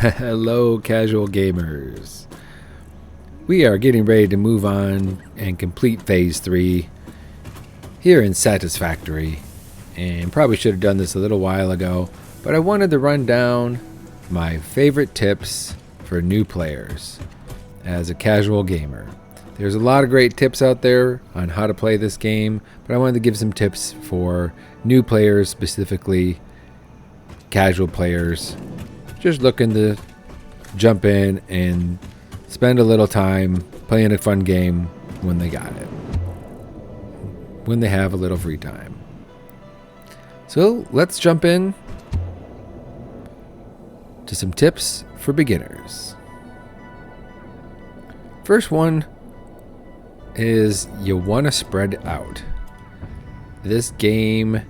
Hello, casual gamers. We are getting ready to move on and complete Phase 3 here in Satisfactory. And probably should have done this a little while ago, but I wanted to run down my favorite tips for new players as a casual gamer. There's a lot of great tips out there on how to play this game, but I wanted to give some tips for new players, specifically casual players, just looking to jump in and spend a little time playing a fun game when they got it, when they have a little free time. So let's jump in to some tips for beginners. First one is you want to spread out. This game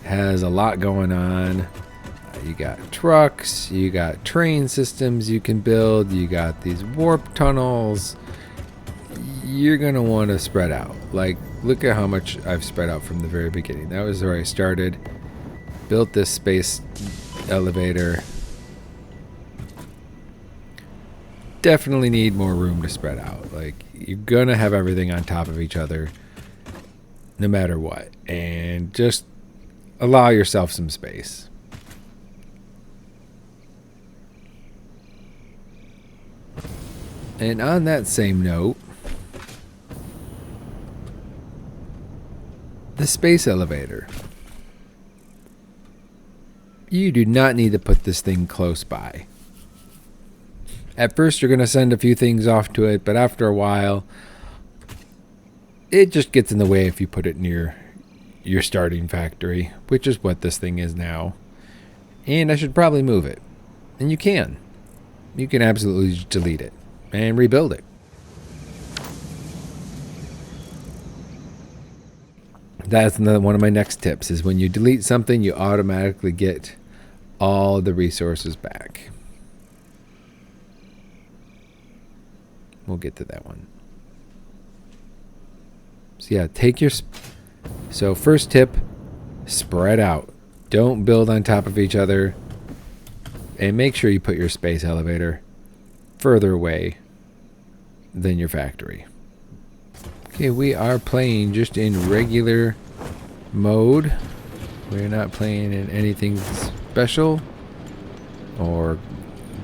has a lot going on. You got trucks, you got train systems you can build, you got these warp tunnels. You're going to want to spread out. Like, look at how much I've spread out from the very beginning. That was where I started. Built this space elevator. Definitely need more room to spread out. Like, you're going to have everything on top of each other no matter what. And just allow yourself some space. And on that same note, the space elevator. You do not need to put this thing close by. At first you're going to send a few things off to it, but after a while it just gets in the way if you put it near your starting factory, which is what this thing is now. And I should probably move it. And you can. You can absolutely delete it and rebuild it. That's another one of my next tips, is when you delete something, you automatically get all the resources back. We'll get to that one. So yeah, so first tip, spread out. Don't build on top of each other. And make sure you put your space elevator further away than your factory. Okay, we are playing just in regular mode. We're not playing in anything special or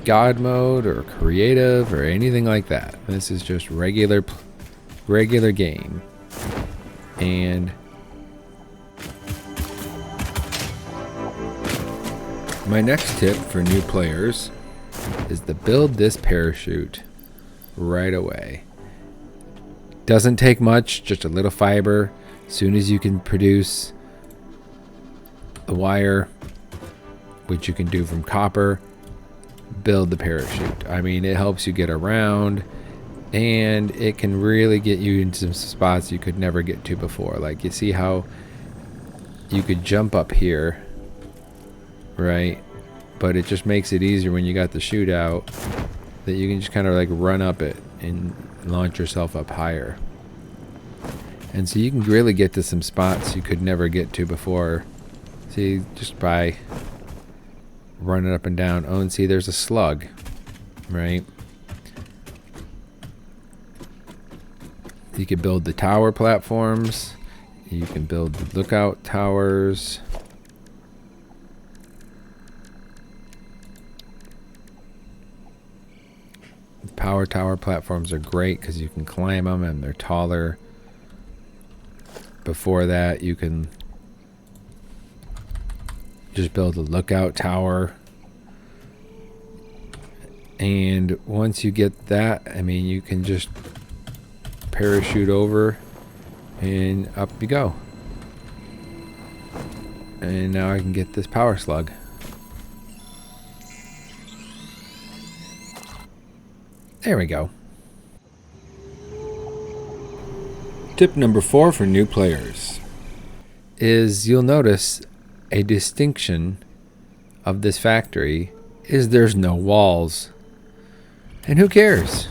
God mode or creative or anything like that. This is just regular game. And my next tip for new players is to build this parachute right away. Doesn't take much, just a little fiber. As soon as you can produce the wire, which you can do from copper, build the parachute. I mean, it helps you get around, and it can really get you into some spots you could never get to before. Like, you see how you could jump up here, right? But it just makes it easier when you got the chute out, that you can just kind of like run up it and launch yourself up higher. And so you can really get to some spots you could never get to before. See, just by running up and down. Oh, and see, there's a slug, right? You can build the tower platforms. You can build the lookout towers. The power tower platforms are great because you can climb them and they're taller. Before that, you can just build a lookout tower. And once you get that, I mean, you can just parachute over and up you go. And now I can get this power slug. There we go. Tip number 4 for new players is, you'll notice a distinction of this factory is there's no walls. And who cares?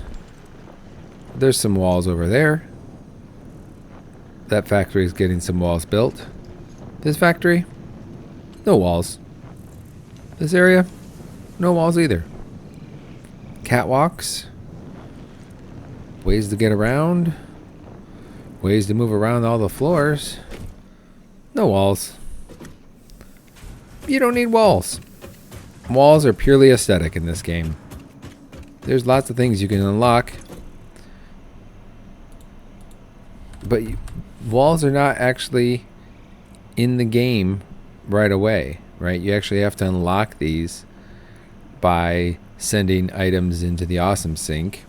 There's some walls over there. That factory is getting some walls built. This factory, no walls. This area, no walls either. catwalks, ways to get around, ways to move around all the floors. No walls. You don't need walls. Walls are purely aesthetic in this game. There's lots of things you can unlock, but walls are not actually in the game right away, right? You actually have to unlock these by sending items into the awesome sink.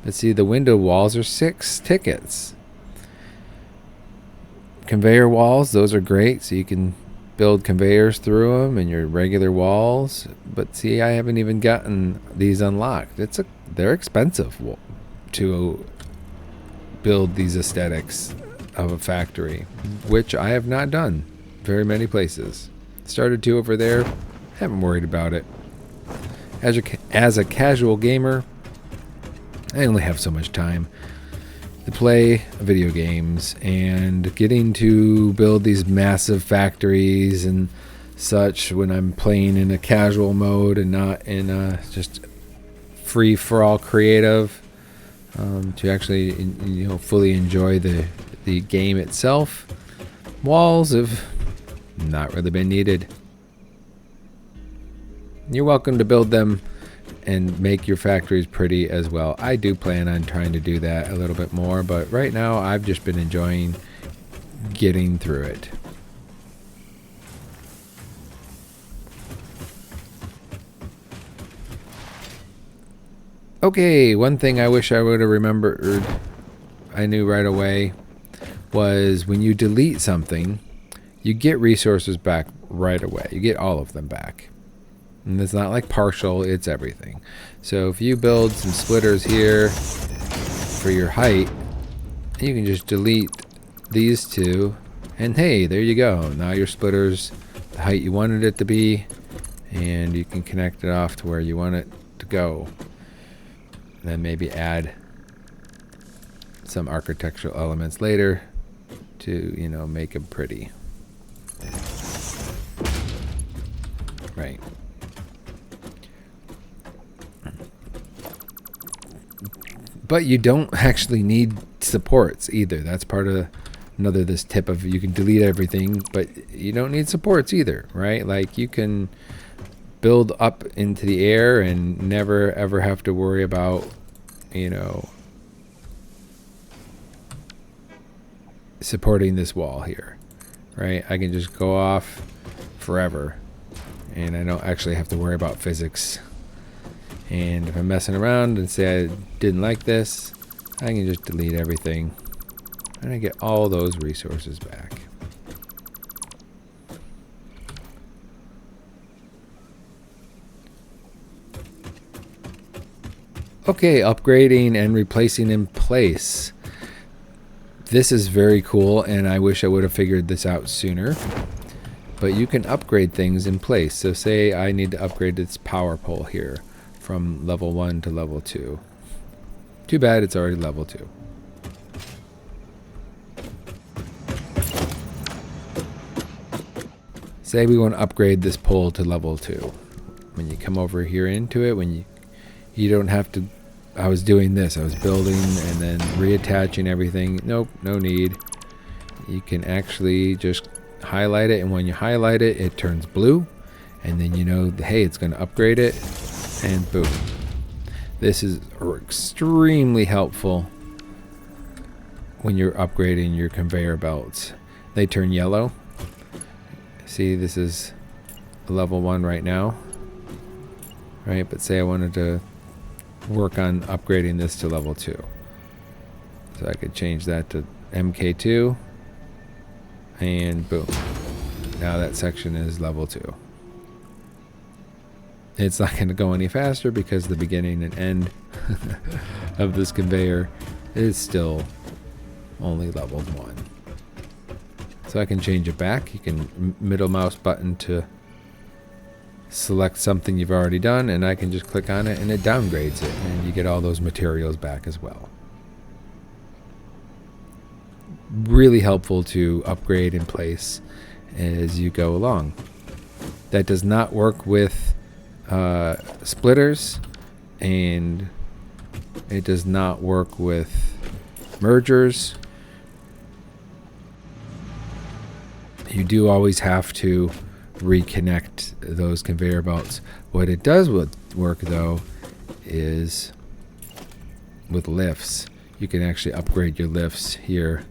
But see, the window walls are 6 tickets. Conveyor walls, those are great, so you can build conveyors through them and your regular walls. But see, I haven't even gotten these unlocked. They're expensive to build these aesthetics of a factory, which I have not done very many places. Started to over there, haven't worried about it. As a casual gamer, I only have so much time to play video games, and getting to build these massive factories and such when I'm playing in a casual mode and not in a just free for all creative, to actually fully enjoy the game itself. Walls have not really been needed. You're welcome to build them and make your factories pretty as well. I do plan on trying to do that a little bit more, but right now I've just been enjoying getting through it. Okay, one thing I wish I would have remembered, I knew right away, was when you delete something, you get resources back right away. You get all of them back. And it's not like partial, it's everything. So if you build some splitters here for your height, you can just delete these two, and hey, there you go. Now your splitter's the height you wanted it to be, and you can connect it off to where you want it to go. And then maybe add some architectural elements later to, make them pretty. Right. But you don't actually need supports either. That's part of this tip of you can delete everything, but you don't need supports either, right? Like you can build up into the air and never ever have to worry about, supporting this wall here, right? I can just go off forever and I don't actually have to worry about physics. And if I'm messing around and say I didn't like this, I can just delete everything and I get all those resources back. Okay, upgrading and replacing in place. This is very cool, and I wish I would have figured this out sooner. But you can upgrade things in place. So say I need to upgrade this power pole here from level 1 to level 2. Too bad it's already level 2. Say we want to upgrade this pole to level 2. When you come over here into it, when you don't have to, I was doing this, I was building and then reattaching everything. Nope, no need. You can actually just highlight it, and when you highlight it, it turns blue, and then hey, it's going to upgrade it, and boom. This is extremely helpful when you're upgrading your conveyor belts. They turn yellow. See, this is level 1 right now, right? But say I wanted to work on upgrading this to level 2. So I could change that to MK2, and boom. Now that section is level 2. It's not going to go any faster because the beginning and end of this conveyor is still only leveled 1. So I can change it back. You can middle mouse button to select something you've already done, and I can just click on it and it downgrades it, and you get all those materials back as well. Really helpful to upgrade in place as you go along. That does not work with splitters, and it does not work with mergers. You do always have to reconnect those conveyor belts. What it does work though is with lifts. You can actually upgrade your lifts here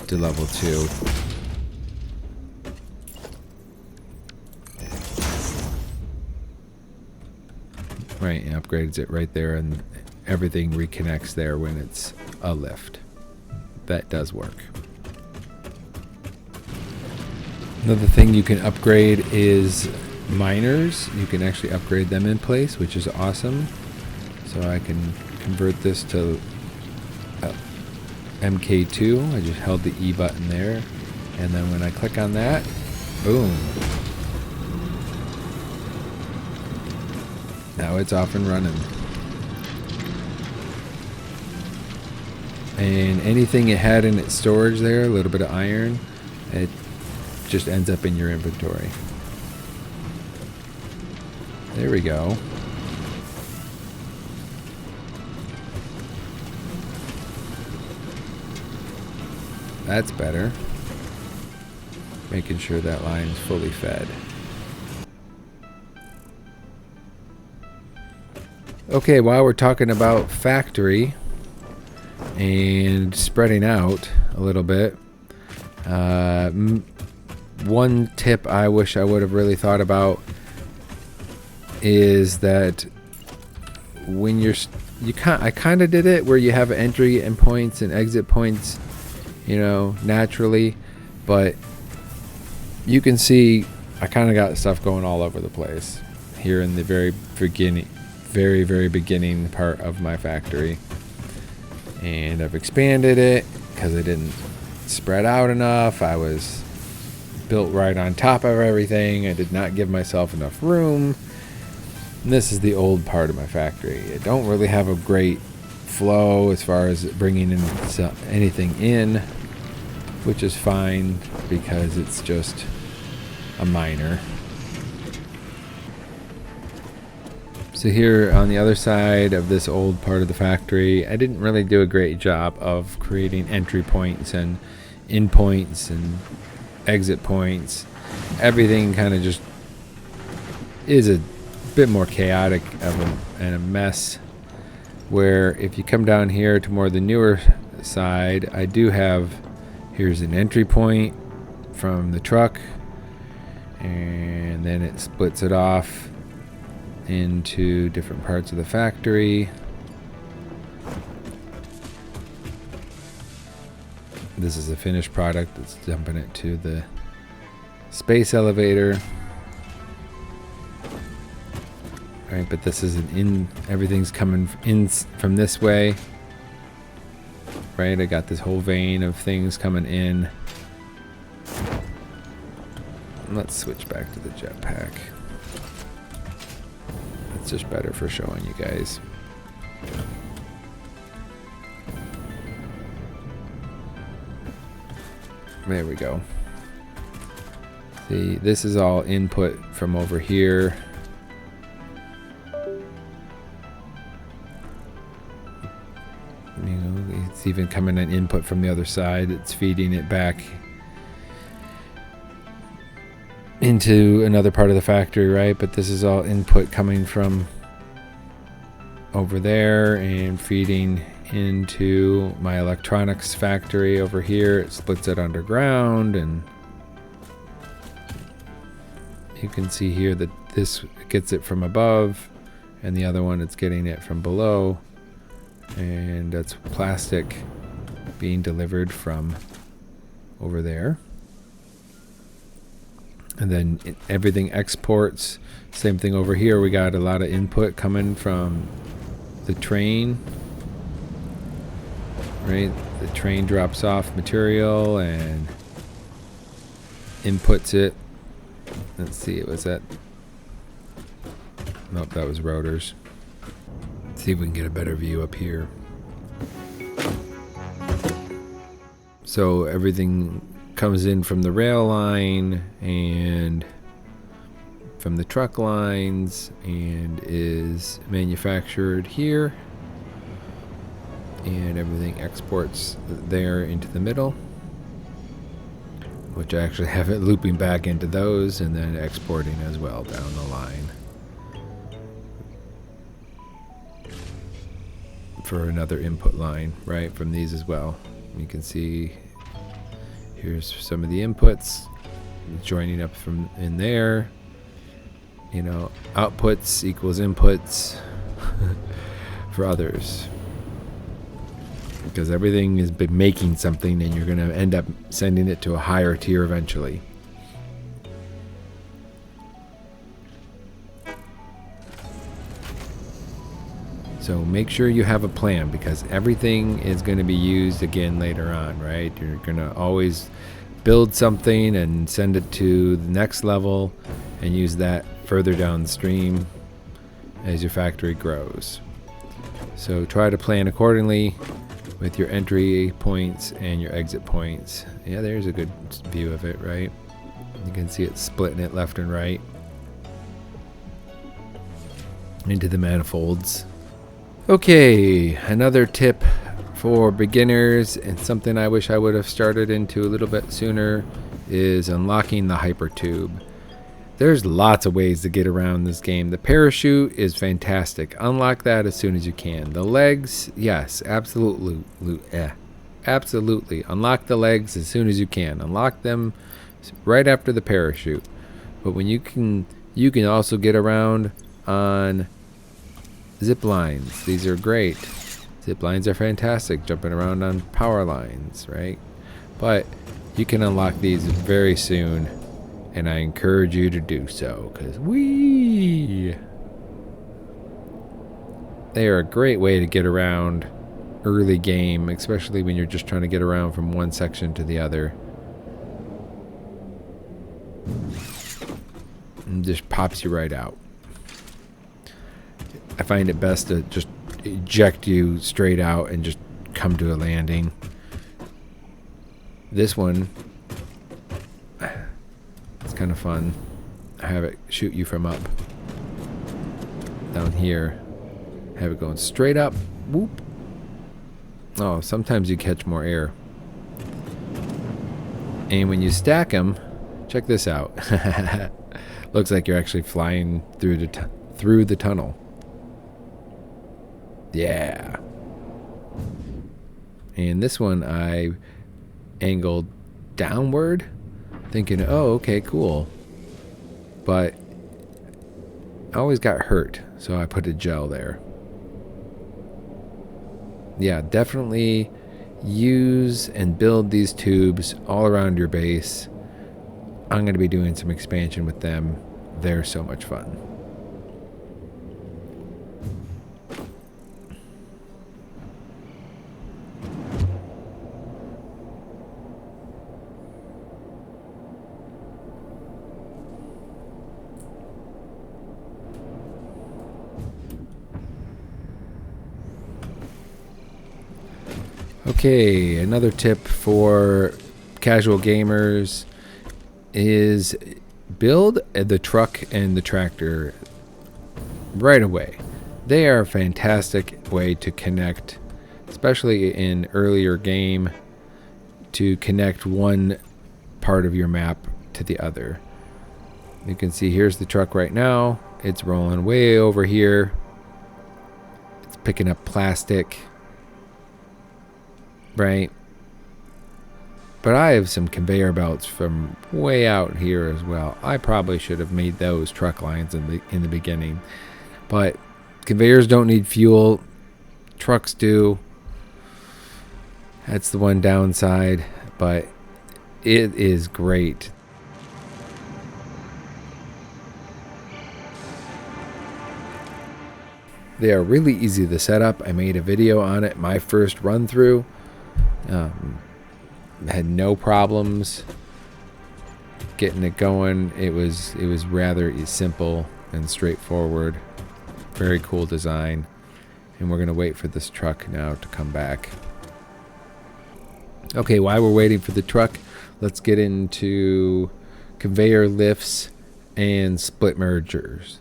to level 2. Right, it upgrades it right there, and everything reconnects there when it's a lift. That does work. Another thing you can upgrade is miners. You can actually upgrade them in place, which is awesome. So I can convert this to MK2. I just held the E button there, and then when I click on that, boom. Now it's off and running. And anything it had in its storage there, a little bit of iron, it just ends up in your inventory. There we go. That's better. Making sure that line's fully fed. Okay, while we're talking about factory and spreading out a little bit, one tip I wish I would have really thought about is that when I kind of did it where you have entry and points and exit points, you know, naturally, but you can see I kind of got stuff going all over the place here in the very beginning part of my factory, and I've expanded it because I didn't spread out enough. I was built right on top of everything. I did not give myself enough room. And this is the old part of my factory. I don't really have a great flow as far as bringing in anything in, which is fine because it's just a miner. So here on the other side of this old part of the factory, I didn't really do a great job of creating entry points and in points and exit points. Everything kind of just is a bit more chaotic and a mess, where if you come down here to more the newer side, I do have, here's an entry point from the truck, and then it splits it off into different parts of the factory. This is a finished product. It's dumping it to the space elevator. Right, but this isn't in, everything's coming in from this way. Right, I got this whole vein of things coming in. Let's switch back to the jetpack. It's just better for showing you guys. There we go. See, this is all input from over here. You know, it's even coming an input from the other side. It's feeding it back into another part of the factory, right? But this is all input coming from over there and feeding into my electronics factory over here. It splits it underground, and you can see here that this gets it from above, and the other one it's getting it from below, and that's plastic being delivered from over there. And then everything exports. Same thing over here. We got a lot of input coming from the train. Right? The train drops off material and inputs it. Let's see, it was that. Nope, that was rotors. Let's see if we can get a better view up here. So everything comes in from the rail line and from the truck lines and is manufactured here. And everything exports there into the middle, which I actually have it looping back into those and then exporting as well down the line for another input line, right, from these as well. You can see here's some of the inputs joining up from in there. You know, outputs equals inputs for others. Because everything has been making something and you're going to end up sending it to a higher tier eventually. So make sure you have a plan, because everything is going to be used again later on, right? You're going to always build something and send it to the next level and use that further downstream as your factory grows. So try to plan accordingly with your entry points and your exit points. Yeah, there's a good view of it, right? You can see it splitting it left and right into the manifolds. Okay, another tip for beginners, and something I wish I would have started into a little bit sooner, is unlocking the hypertube. There's lots of ways to get around this game. The parachute is fantastic. Unlock that as soon as you can. The legs, yes, absolutely. Absolutely. Unlock the legs as soon as you can. Unlock them right after the parachute. But when you can also get around on zip lines. These are great. Zip lines are fantastic. Jumping around on power lines, right? But you can unlock these very soon. And I encourage you to do so, because they are a great way to get around early game, especially when you're just trying to get around from one section to the other. And just pops you right out. I find it best to just eject you straight out and just come to a landing. This one, it's kind of fun. I have it shoot you from up down here. Have it going straight up. Whoop. Oh, sometimes you catch more air. And when you stack them, check this out. Looks like you're actually flying through the tunnel. Yeah. And this one I angled downward, thinking, oh, okay, cool. But I always got hurt, so I put a gel there. Yeah, definitely use and build these tubes all around your base. I'm going to be doing some expansion with them. They're so much fun. Okay, another tip for casual gamers is build the truck and the tractor right away. They are a fantastic way to connect, especially in earlier game, to connect one part of your map to the other. You can see here's the truck right now. It's rolling way over here. It's picking up plastic. Right, but I have some conveyor belts from way out here as well. I probably should have made those truck lines in the beginning, but conveyors don't need fuel. Trucks do. That's the one downside, but it is great. They are really easy to set up. I made a video on it, my first run through. Had no problems getting it going. It was rather simple and straightforward. Very cool design. And we're gonna wait for this truck now to come back. Okay, while we're waiting for the truck, let's get into conveyor lifts and split mergers.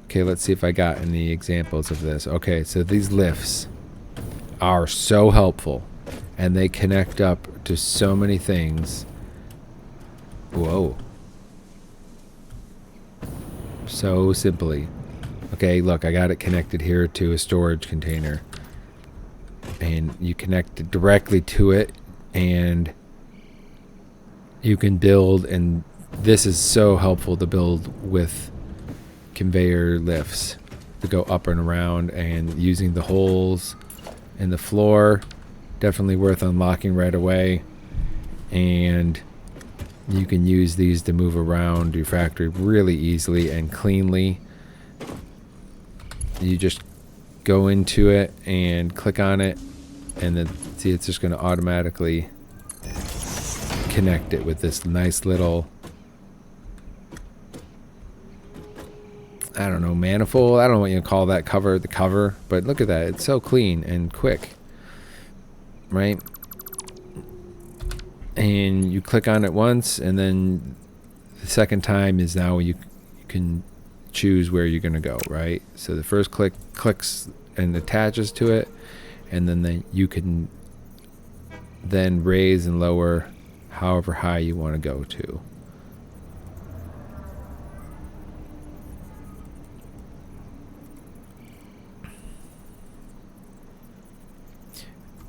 Okay, let's see if I got any examples of this. Okay, so these lifts are so helpful, and they connect up to so many things. Whoa. So simply. Okay, look, I got it connected here to a storage container. And you connect it directly to it, and you can build, and this is so helpful to build with conveyor lifts to go up and around, and using the holes in the floor, definitely worth unlocking right away. And you can use these to move around your factory really easily and cleanly. You just go into it and click on it, and then see, it's just going to automatically connect it with this nice little, I don't know, manifold. I don't know what you call that cover, the cover, but look at that. It's so clean and quick, right? And you click on it once, and then the second time is now you can choose where you're going to go, right? So the first clicks and attaches to it, and then you can then raise and lower however high you want to go to.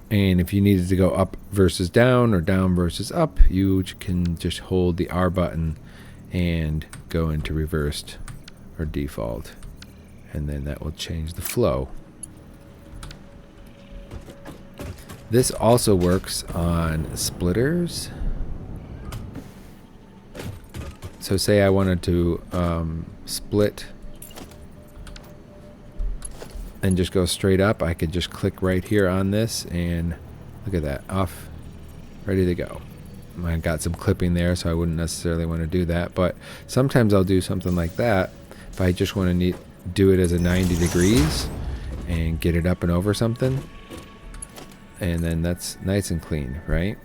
And if you needed to go up versus down or down versus up, you can just hold the R button and go into reversed or default, and then that will change the flow. This also works on splitters. So say I wanted to split and just go straight up, I could just click right here on this, and look at that, off, ready to go. I got some clipping there, so I wouldn't necessarily want to do that, but sometimes I'll do something like that if I just want to do it as a 90 degrees and get it up and over something, and then that's nice and clean, right?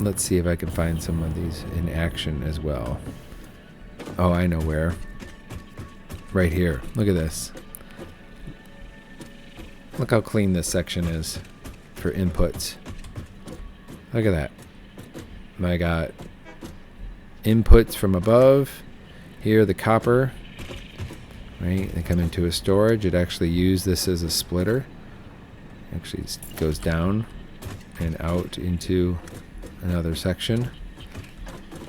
Let's see if I can find some of these in action as well. Oh, I know where. Right here. Look at this. Look how clean this section is for inputs. Look at that. I got inputs from above. Here, the copper. Right? They come into a storage. It actually used this as a splitter. Actually, it goes down and out into another section.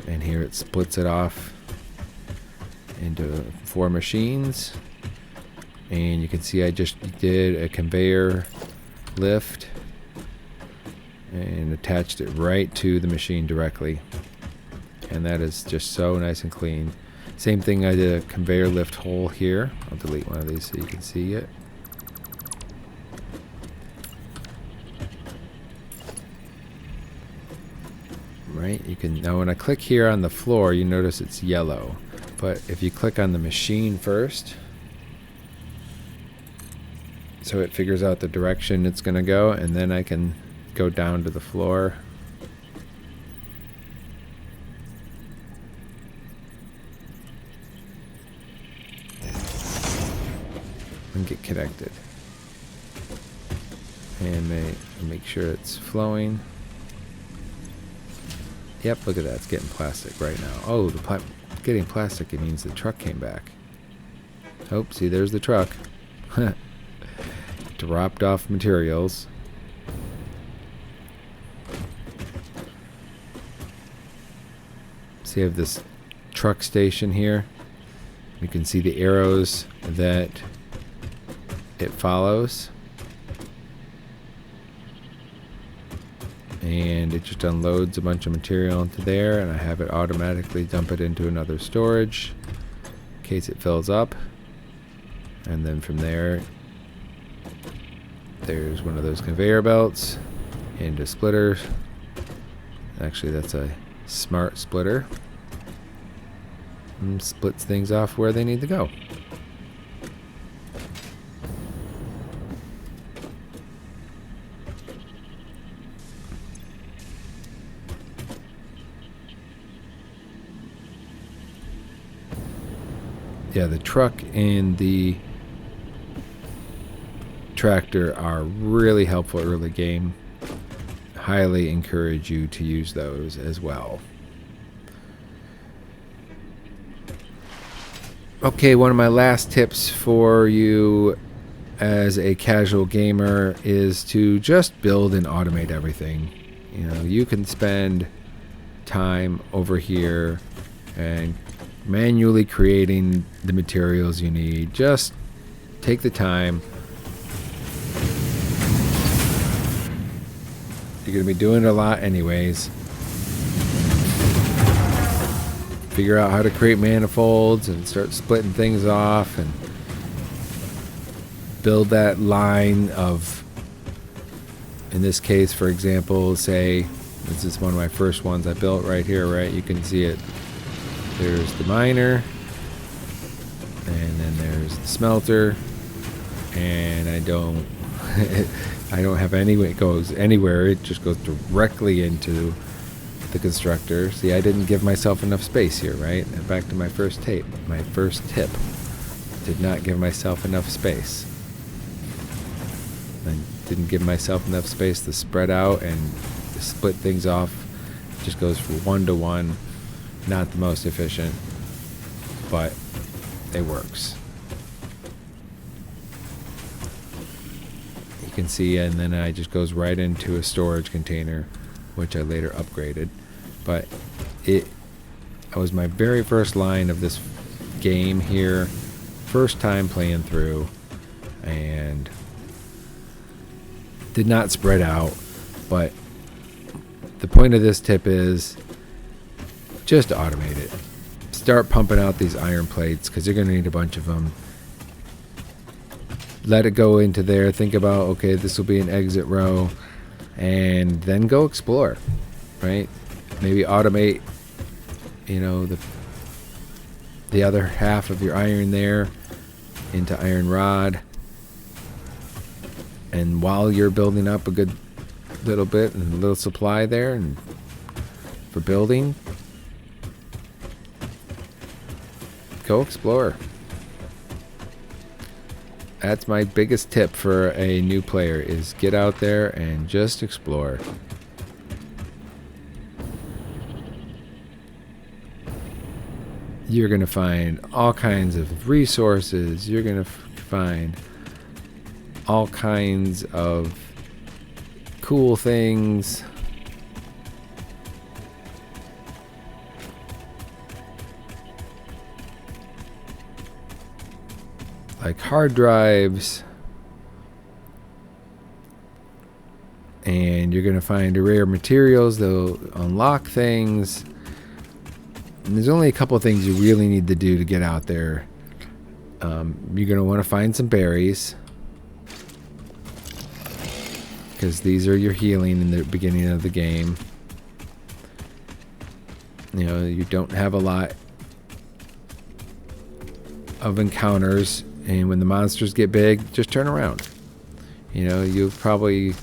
And here it splits it off into 4 machines, and you can see I just did a conveyor lift and attached it right to the machine directly, and that is just so nice and clean. Same thing, I did a conveyor lift hole here. I'll delete one of these so you can see it. Right, you can, now when I click here on the floor, you notice it's yellow. But if you click on the machine first, so it figures out the direction it's going to go, and then I can go down to the floor. And get connected. And make sure it's flowing. Yep, look at that. It's getting plastic right now. Oh, getting plastic, it means the truck came back. Oh, see, there's the truck. Dropped off materials. See, I have this truck station here. You can see the arrows that it follows. And it just unloads a bunch of material into there, and I have it automatically dump it into another storage in case it fills up. And then from there, there's one of those conveyor belts into splitters. Actually, that's a smart splitter. And splits things off where they need to go. yeah, the truck and the tractor are really helpful early game. Highly encourage you to use those as well. Okay, one of my last tips for you as a casual gamer is to just build and automate everything. You know, you can spend time over here and manually creating the materials you need. Just take the time. You're going to be doing it a lot anyways. Figure out how to create manifolds and start splitting things off and build that line of, in this case, for example, say, this is one of my first ones I built right here, right? You can see it. There's the miner, and then there's the smelter, and I don't have any way it goes anywhere. It just goes directly into the constructor. See, I didn't give myself enough space here, right? And back to my first tip. My first tip. Did not give myself enough space. I didn't give myself enough space to spread out and split things off. It just goes from 1 to 1. Not the most efficient, but it works. You can see, and then it just goes right into a storage container, which I later upgraded. But it was my very first line of this game here, first time playing through, and did not spread out. But the point of this tip is just automate it. Start pumping out these iron plates because you're going to need a bunch of them. Let it go into there. Think about, okay, this will be an exit row, and then go explore, right? Maybe automate, you know, the other half of your iron there into iron rod. And while you're building up a good little bit and a little supply there and for building, go explore. That's my biggest tip for a new player, is get out there and just explore. You're going to find all kinds of resources. You're going to find all kinds of cool things. Like hard drives. And you're going to find rare materials. They'll unlock things. And there's only a couple of things you really need to do to get out there. You're going to want to find some berries, because these are your healing in the beginning of the game. You know, you don't have a lot of encounters, and when the monsters get big, just turn around. You know, you'll probably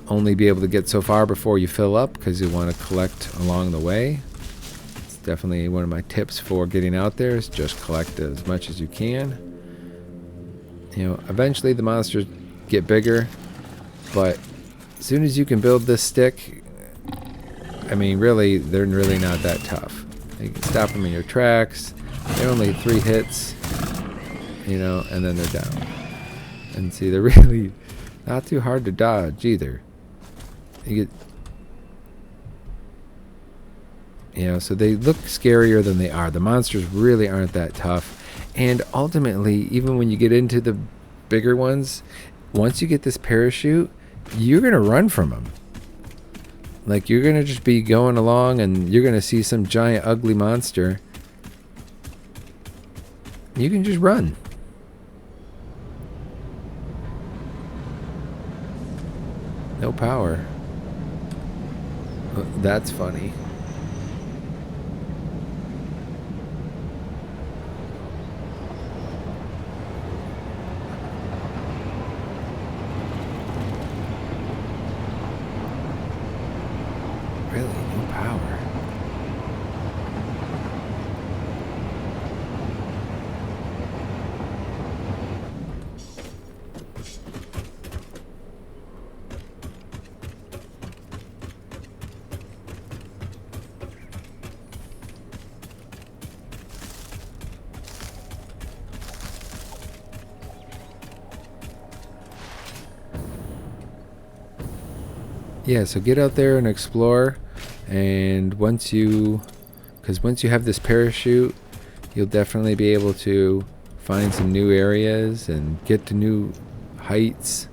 only be able to get so far before you fill up, because you want to collect along the way. It's definitely one of my tips for getting out there, is just collect as much as you can. You know, eventually the monsters get bigger, but as soon as you can build this stick, I mean, really, they're really not that tough. You can stop them in your tracks. They're only 3 hits, you know, and then they're down. And see, they're really not too hard to dodge either. You get, you know, so they look scarier than they are. The monsters really aren't that tough. And ultimately, even when you get into the bigger ones, once you get this parachute, you're going to run from them. Like, you're going to just be going along and you're going to see some giant ugly monster. You can just run. No power. That's funny. Really, no power. yeah, so get out there and explore. And once you have this parachute, you'll definitely be able to find some new areas and get to new heights.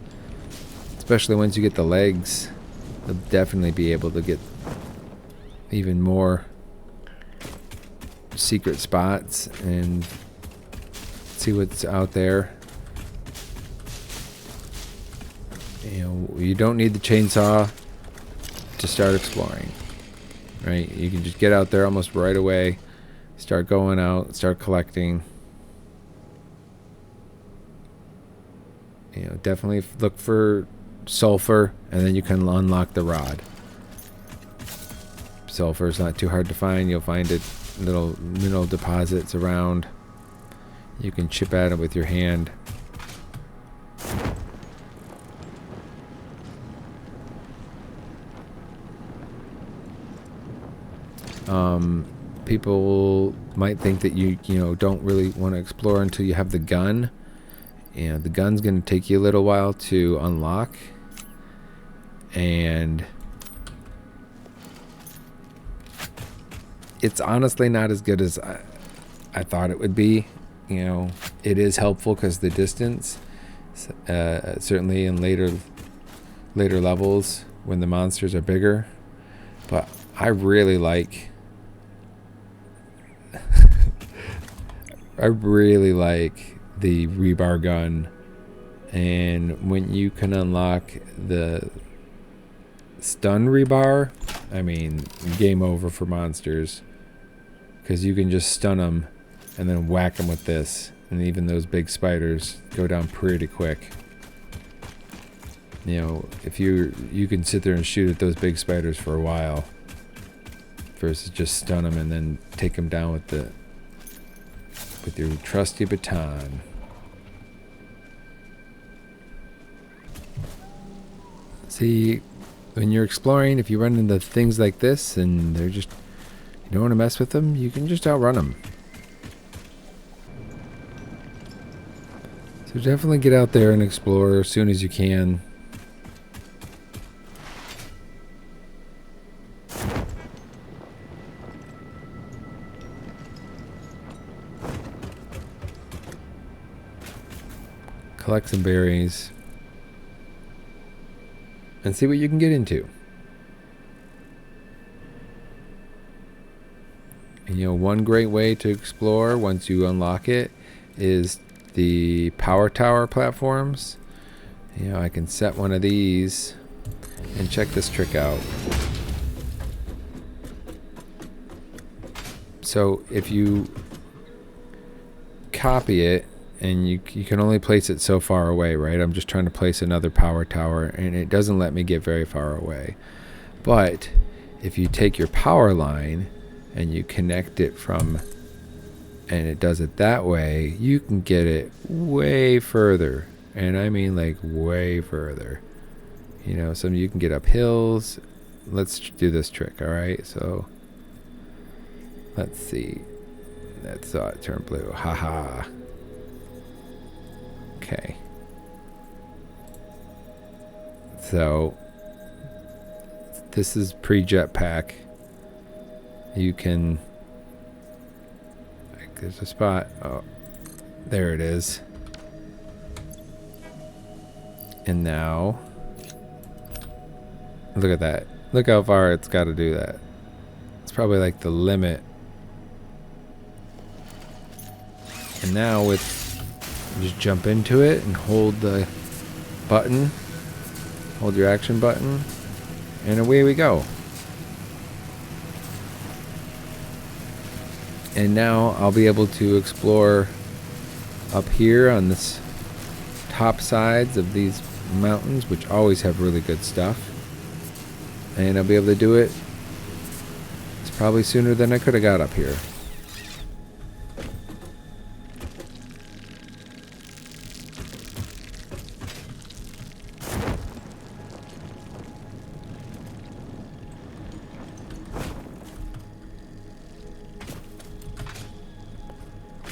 Especially once you get the legs, you'll definitely be able to get even more secret spots and see what's out there. You know, you don't need the chainsaw to start exploring, right? You can just get out there almost right away, start going out, start collecting. You know, definitely look for sulfur, and then you can unlock the rod. Sulfur is not too hard to find. You'll find it little mineral deposits around. You can chip at it with your hand. People might think that you don't really want to explore until you have the gun. And the gun's going to take you a little while to unlock. And it's honestly not as good as I thought it would be. You know, it is helpful because the distance, certainly in later levels when the monsters are bigger. But I really like the rebar gun, and when you can unlock the stun rebar, I mean, game over for monsters, because you can just stun them and then whack them with this, and even those big spiders go down pretty quick. You know, if you can sit there and shoot at those big spiders for a while versus just stun them and then take them down with your trusty baton. See, when you're exploring, if you run into things like this and they're just, you don't want to mess with them, you can just outrun them. So definitely get out there and explore as soon as you can. Collect some berries and see what you can get into. And, you know, one great way to explore once you unlock it is the power tower platforms. You know, I can set one of these and check this trick out. So if you copy it, and you can only place it so far away, right? I'm just trying to place another power tower, and it doesn't let me get very far away. But if you take your power line and you connect it from, and it does it that way, you can get it way further. And I mean like way further. You know, so you can get up hills. Let's do this trick, all right? So let's see. That saw it turn blue. Haha. Okay. So this is pre-jetpack. You can, like, there's a spot. Oh, there it is. And now look at that. Look how far it's got to do that. It's probably like the limit. And now with, just jump into it and hold the button, hold your action button, and away we go. And now I'll be able to explore up here on this top sides of these mountains, which always have really good stuff. And I'll be able to do it. It's probably sooner than I could have got up here.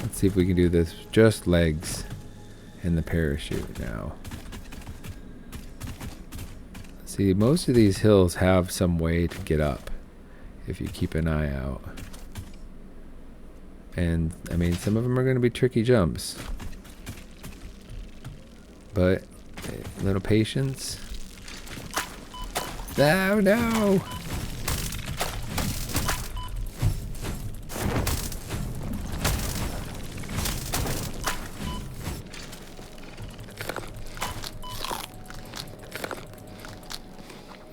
Let's see if we can do this. Just legs and the parachute now. Let's See, most of these hills have some way to get up if you keep an eye out. And, I mean, some of them are going to be tricky jumps. But, a little patience. Oh, no!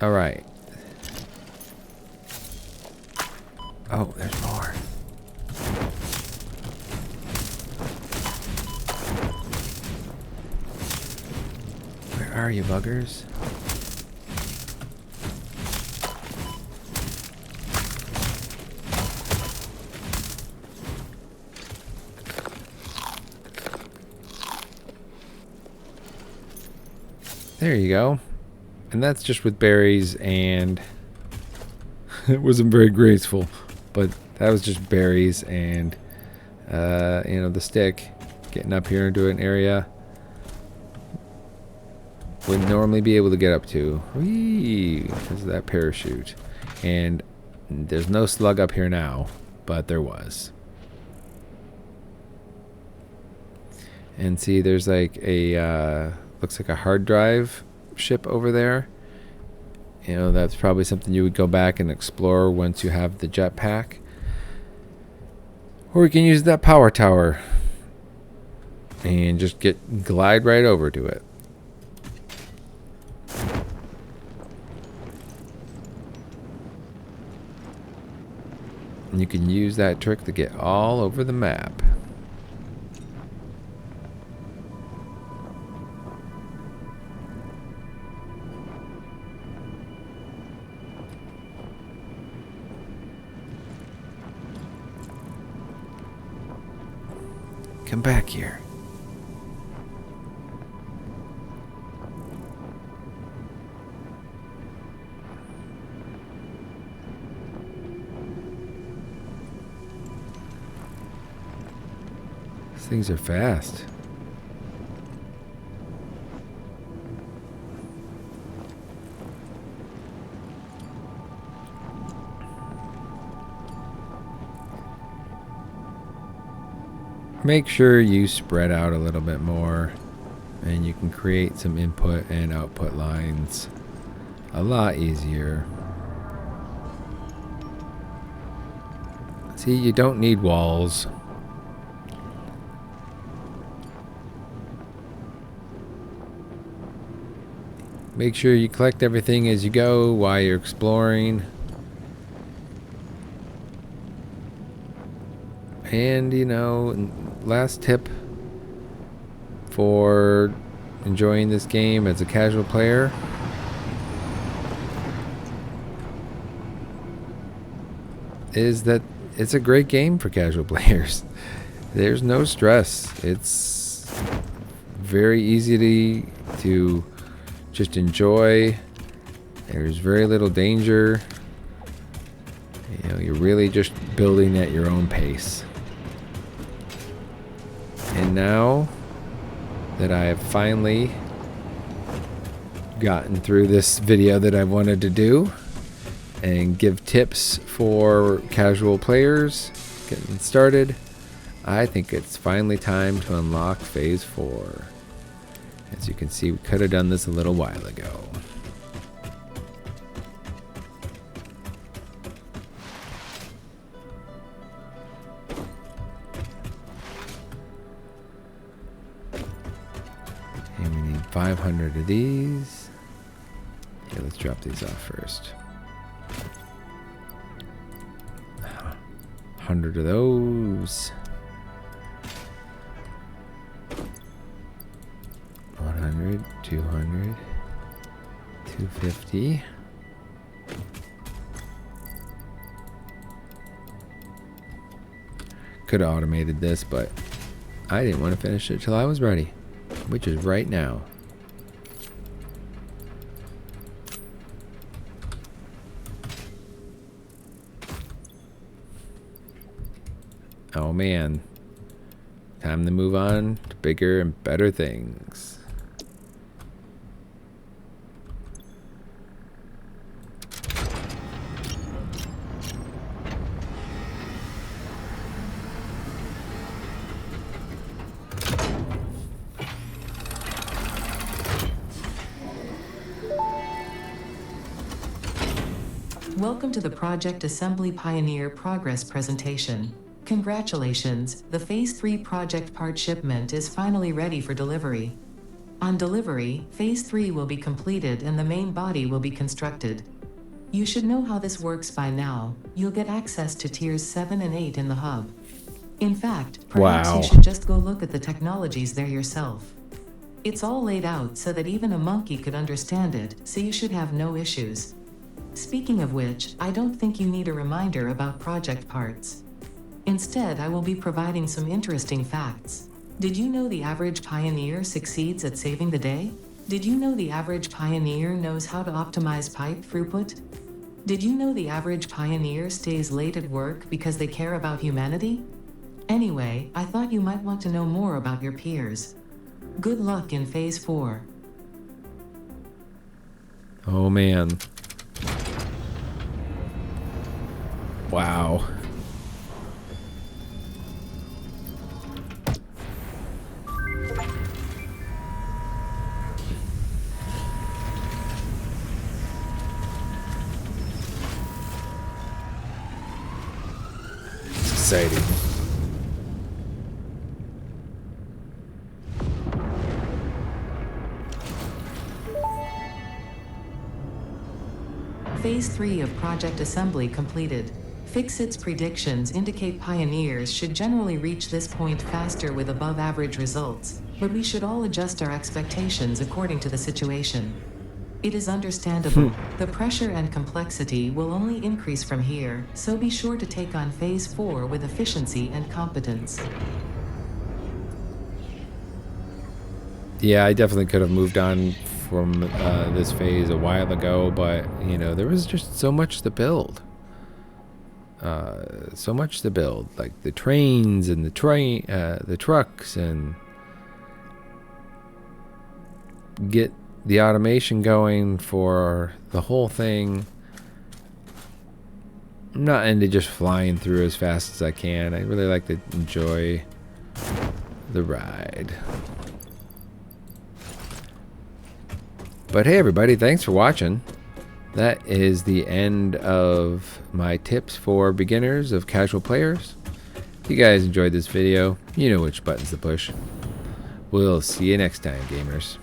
All right. Oh, there's more. Where are you, buggers? There you go. And that's just with berries, and it wasn't very graceful, but that was just berries and you know, the stick getting up here into an area wouldn't normally be able to get up to. Whee! Because of that parachute. And there's no slug up here now, but there was. And see, there's like a looks like a hard drive ship over there. You know, that's probably something you would go back and explore once you have the jetpack. Or you can use that power tower and just glide right over to it. And you can use that trick to get all over the map. Come back here. These things are fast. Make sure you spread out a little bit more, and you can create some input and output lines a lot easier. See, you don't need walls. Make sure you collect everything as you go while you're exploring. And, you know, last tip for enjoying this game as a casual player is that it's a great game for casual players. There's no stress. It's very easy to just enjoy. There's very little danger. You know, you're really just building at your own pace. And now that I have finally gotten through this video that I wanted to do and give tips for casual players getting started, I think it's finally time to unlock Phase 4. As you can see, we could have done this a little while ago. And we need 500 of these. Okay, let's drop these off first. 100 of those. 100, 200, 250. Could have automated this, but I didn't want to finish it till I was ready, which is right now. Oh man, time to move on to bigger and better things. Welcome to the Project Assembly Pioneer Progress presentation. Congratulations, the Phase 3 project part shipment is finally ready for delivery. On delivery, Phase 3 will be completed and the main body will be constructed. You should know how this works by now. You'll get access to Tiers 7 and 8 in the hub. In fact, perhaps you should just go look at the technologies there yourself. It's all laid out so that even a monkey could understand it, so you should have no issues. Speaking of which, I don't think you need a reminder about project parts. Instead, I will be providing some interesting facts. Did you know the average pioneer succeeds at saving the day? Did you know the average pioneer knows how to optimize pipe throughput? Did you know the average pioneer stays late at work because they care about humanity? Anyway, I thought you might want to know more about your peers. Good luck in Phase 4. Oh man. Wow. It's exciting. Phase 3 of Project Assembly completed. Fixit's predictions indicate pioneers should generally reach this point faster with above-average results, but we should all adjust our expectations according to the situation. It is understandable. The pressure and complexity will only increase from here, so be sure to take on Phase 4 with efficiency and competence. Yeah, I definitely could have moved on from this phase a while ago, but you know, there was just so much to build. Like the trains and the trucks, and get the automation going for the whole thing. I'm not into just flying through as fast as I can. I really like to enjoy the ride. But hey everybody, thanks for watching. That is the end of my tips for beginners of casual players. If you guys enjoyed this video, you know which buttons to push. We'll see you next time, gamers.